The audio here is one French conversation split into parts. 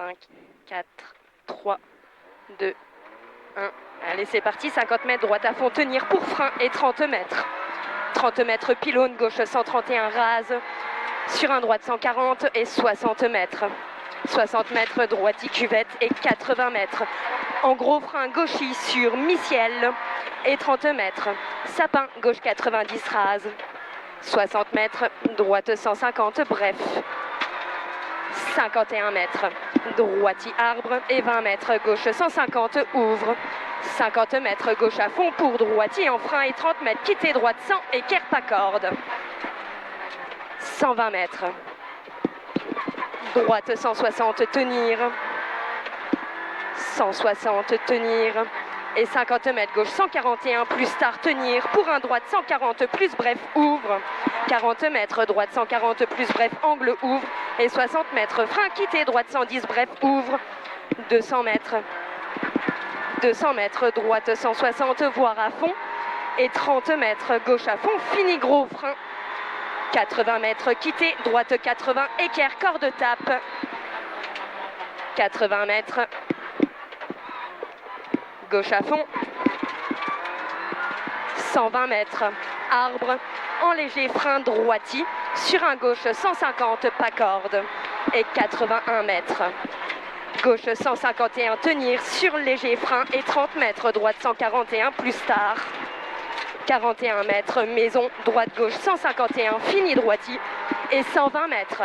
5, 4, 3, 2, 1. Allez, c'est parti, 50 mètres, droite à fond, tenir pour frein et 30 mètres. 30 mètres, pylône, gauche 131, rase, sur un droite 140 et 60 mètres. 60 mètres, droiti, cuvette et 80 mètres. En gros frein, gauchis sur mi-ciel et 30 mètres. Sapin, gauche 90, rase. 60 mètres, droite 150, bref. 51 mètres, droiti, arbre et 20 mètres, gauche 150, ouvre. 50 mètres, gauche à fond pour droiti en frein et 30 mètres, quitter droite 100 et kerp à corde. 120 mètres. Droite 160, tenir. 160, tenir. Et 50 mètres, gauche 141, plus tard, tenir. Pour un droite 140, plus bref, ouvre. 40 mètres, droite 140, plus bref, angle, ouvre. Et 60 mètres, frein, quitter, droite 110, bref, ouvre. 200 mètres. 200 mètres, droite 160, voire à fond. Et 30 mètres, gauche à fond, fini, gros frein. 80 mètres, quitter, droite 80, équerre, corde tape. 80 mètres, gauche à fond. 120 mètres, arbre, en léger frein droiti, sur un gauche 150, pas corde. Et 81 mètres. Gauche 151, tenir, sur léger frein et 30 mètres, droite 141, plus tard. 41 mètres, maison, droite-gauche 151, fini droiti et 120 mètres.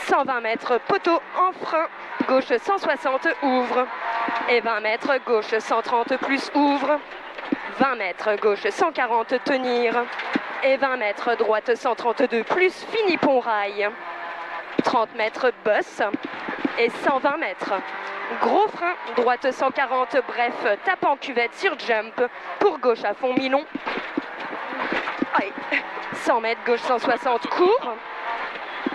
120 mètres, poteau en frein, gauche 160, ouvre. Et 20 mètres, gauche 130, plus ouvre. 20 mètres, gauche 140, tenir. Et 20 mètres, droite 132, plus fini pont rail. 30 mètres, bosse. Et 120 mètres. Gros frein, droite 140, bref, tape en cuvette sur jump, pour gauche à fond, mi-long. 100 mètres, gauche 160, court.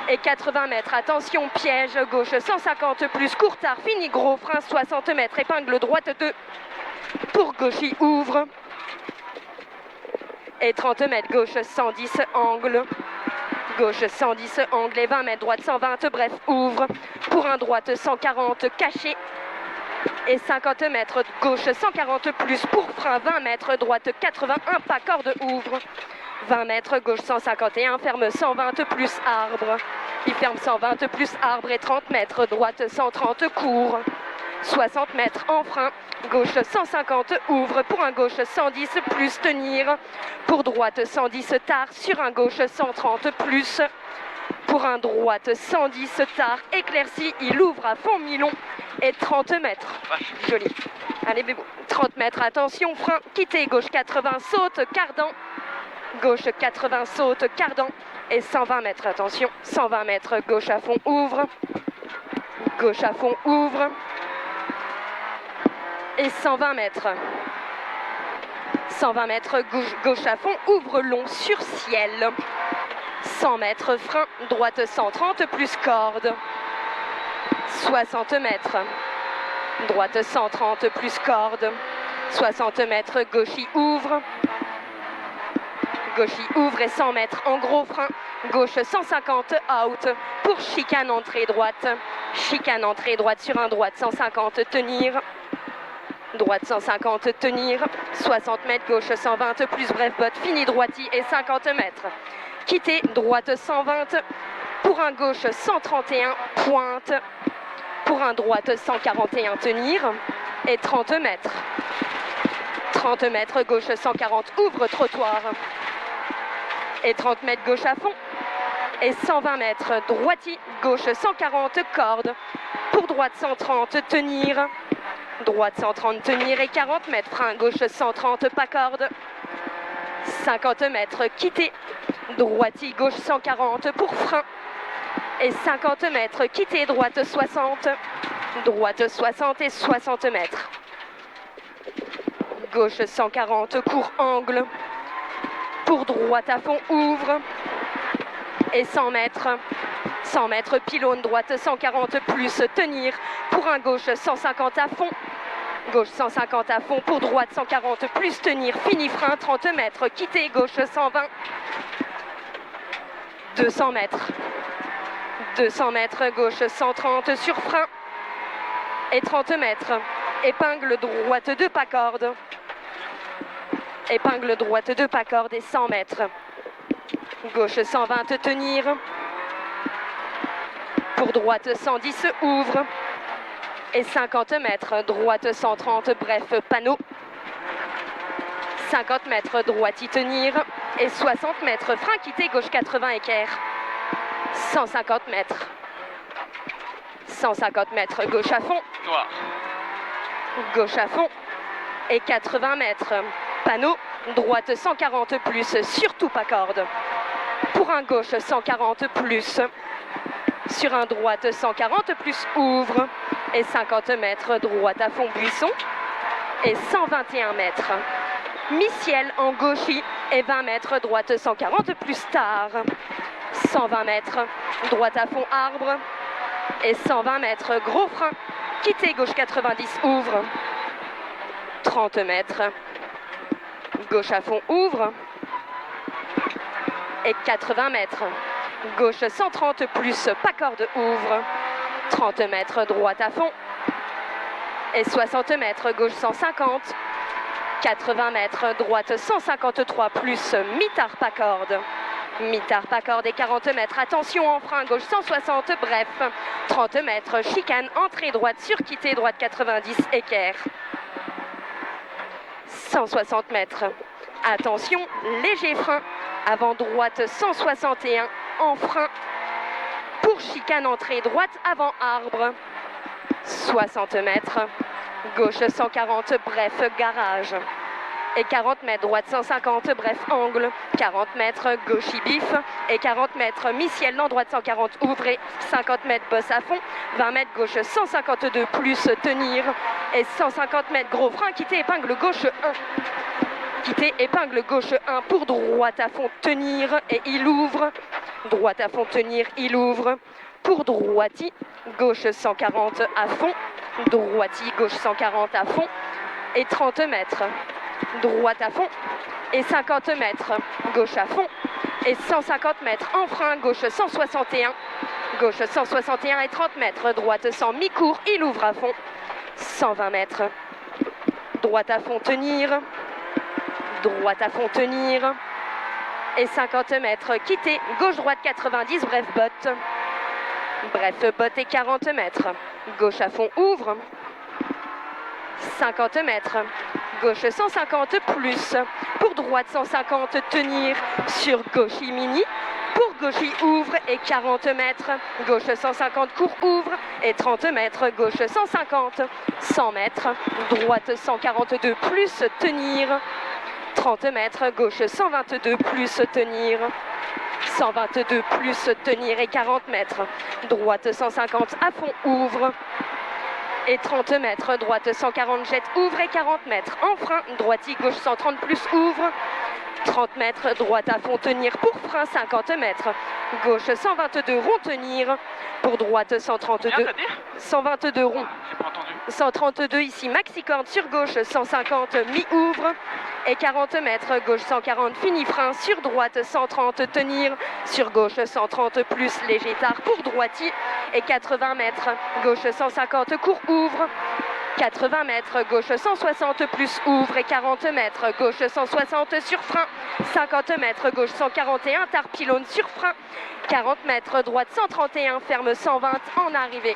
Et 80 mètres, attention, piège, gauche 150, plus court tard, fini, gros frein, 60 mètres, épingle droite 2, pour gauchis, ouvre. Et 30 mètres, gauche 110, angle. Gauche 110, angle et 20 mètres, droite 120, bref, ouvre. Pour un droite 140, caché. Et 50 mètres, gauche 140, plus pour frein, 20 mètres, droite 81, pas corde, ouvre. 20 mètres, gauche 151, ferme 120, plus arbre. Il ferme 120, plus arbre et 30 mètres, droite 130, court. 60 mètres en frein, gauche 150, ouvre. Pour un gauche 110, plus tenir. Pour droite 110, tard, sur un gauche 130, plus. Pour un droite 110, tard, éclairci, il ouvre à fond mi-long. Et 30 mètres. Joli. Allez, bébou. 30 mètres, attention, frein, quitter, gauche 80, saute, cardan. Gauche 80, saute, cardan. Et 120 mètres, attention. 120 mètres, gauche à fond, ouvre. Gauche à fond, ouvre. Et 120 mètres. 120 mètres, gauche à fond, ouvre long sur ciel. 100 mètres, frein, droite 130, plus corde. 60 mètres. Droite 130, plus corde. 60 mètres, gauchis ouvre. Gauchis ouvre et 100 mètres en gros frein. Gauche 150, out. Pour chicane entrée droite. Chicane entrée droite sur un droite 150, tenir. Droite 150, tenir. 60 mètres, gauche 120, plus bref botte, fini droiti et 50 mètres. Quitter, droite 120. Pour un gauche 131, pointe. Pour un droite 141, tenir. Et 30 mètres. 30 mètres, gauche 140, ouvre trottoir. Et 30 mètres, gauche à fond. Et 120 mètres, droiti, gauche 140, corde. Pour droite 130, tenir. Droite 130, tenir et 40 mètres, frein, gauche 130, pas corde. 50 mètres, quitter. Droiti, gauche 140 pour frein. Et 50 mètres, quitter, droite 60. Droite 60 et 60 mètres. Gauche 140, court angle. Pour droite à fond, ouvre. Et 100 mètres. 100 mètres, pylône, droite 140, plus tenir. Pour un gauche 150 à fond. Gauche 150 à fond, pour droite 140, plus tenir, fini frein, 30 mètres, quitter, gauche 120. 200 mètres. 200 mètres, gauche 130 sur frein et 30 mètres. Épingle droite de pas corde. Épingle droite de pas corde et 100 mètres. Gauche 120, tenir. Pour droite 110, ouvre. Et 50 mètres, droite 130, bref, panneau. 50 mètres, droite y tenir. Et 60 mètres, frein quitté, gauche 80, équerre. 150 mètres. 150 mètres, gauche à fond. Noir. Gauche à fond. Et 80 mètres. Panneau, droite 140 plus, surtout pas corde. Pour un gauche 140 plus. Sur un droite 140 plus, ouvre. Et 50 mètres, droite à fond, buisson. Et 121 mètres. Mi-ciel en gauchis et 20 mètres, droite 140 plus tard. 120 mètres, droite à fond, arbre. Et 120 mètres, gros frein. Quitter, gauche 90, ouvre. 30 mètres. Gauche à fond, ouvre. Et 80 mètres. Gauche 130 plus, pas corde, ouvre. 30 mètres, droite à fond. Et 60 mètres, gauche 150. 80 mètres, droite 153 plus, mi-tard pas corde. Mi-tard pas corde et 40 mètres. Attention en frein, gauche 160, bref. 30 mètres, chicane, entrée droite, surquitté, droite 90, équerre. 160 mètres. Attention, léger frein. Avant droite 161, en frein. Pour chicane, entrée droite, avant arbre. 60 mètres. Gauche 140, bref, garage. Et 40 mètres, droite 150, bref, angle. 40 mètres, gauche bif. Et 40 mètres, mi-ciel, non, droite 140, ouvrez. 50 mètres, bosse à fond. 20 mètres, gauche 152, plus, tenir. Et 150 mètres, gros frein, quitter, épingle gauche 1. Quitter, épingle gauche 1 pour droite à fond, tenir. Et il ouvre. Droite à fond, tenir, il ouvre. Pour droiti, gauche 140 à fond. Droiti, gauche 140 à fond. Et 30 mètres. Droite à fond. Et 50 mètres. Gauche à fond. Et 150 mètres en frein. Gauche 161. Gauche 161 et 30 mètres. Droite 100, mi-court. Il ouvre à fond. 120 mètres. Droite à fond, tenir. Droite à fond, tenir. Et 50 mètres. Quitter. Gauche-droite 90. Bref, botte. Bref, botte et 40 mètres. Gauche à fond, ouvre. 50 mètres. Gauche 150 plus. Pour droite 150, tenir sur gauche mini. Pour gauche ouvre et 40 mètres. Gauche 150 court, ouvre et 30 mètres. Gauche 150. 100 mètres. Droite 142 plus, tenir. 30 mètres. Gauche 122 plus, tenir. 122 plus, tenir et 40 mètres. Droite 150 à fond, ouvre. Et 30 mètres, droite 140 jette, ouvre et 40 mètres. En frein, droiti, gauche 130 plus, ouvre. 30 mètres, droite à fond, tenir pour frein, 50 mètres. Gauche 122 rond, tenir. Pour droite 132. 122 rond. J'ai pas entendu. 132 ici, maxi corde sur gauche, 150 mi-ouvre. Et 40 mètres, gauche 140, fini frein, sur droite 130, tenir, sur gauche 130 plus, léger tard pour droiti, et 80 mètres, gauche 150, court, ouvre, 80 mètres, gauche 160 plus, ouvre, et 40 mètres, gauche 160 sur frein, 50 mètres, gauche 141, tard pylône sur frein, 40 mètres, droite 131, ferme 120 en arrivée.